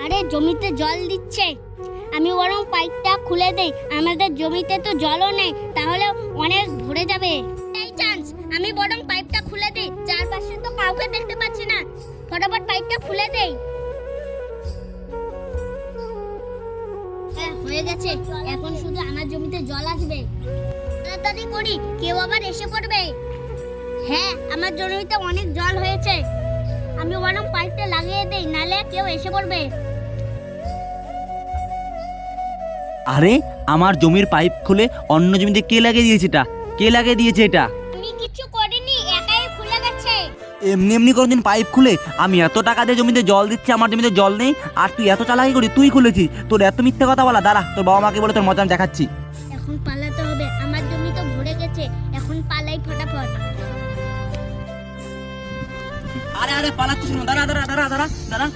আরে জমিতে জল দিচ্ছে, আমি বরং পাইপটা খুলে দেই, আমাদের জমিতে তো জলও নেই, তাহলে অনেক ভরে যাবে। এই চান্স, আমি বরং পাইপটা খুলে দেই, চারপাশে তো কাউকে দেখতে পাচ্ছি না, ফটাফট পাইপটা খুলে দেই। হ্যাঁ, হয়ে গেছে, এখন শুধু আমার জমিতে জল আসবে। তাড়াতাড়ি করি, কেউ আবার এসে পড়বে। হ্যাঁ, আমার জমিতে অনেক জল হয়েছে, আমি বরং পাইপটা লাগিয়ে দেই, নালে কেউ এসে পড়বে। আরে আমার জমির পাইপ খুলে অন্য জমিতে কে লাগিয়ে দিয়েছে এটা? কে লাগিয়ে দিয়েছে এটা? আমি কিছু করিনি, একাই খুলে গেছে। এমনি এমনি কোনোদিন পাইপ খুলে? আমি এত টাকা দিয়ে জমিতে জল দিচ্ছি, আমার জমিতে জল নেই, আর তুই এত চালাকি করি, তুই খুলেছিস? তোর এত মিথ্যে কথা বলা, দাঁড়া তোর বাবা মাকে বলে তোর মজা আমি দেখাচ্ছি। এখন পালাতে হবে, আমার জমি তো ভরে গেছে, এখন পালাই ফটাফট। আরে আরে পালাচ্ছিস না, দাঁড়া দাঁড়া দাঁড়া দাঁড়া দাঁড়া।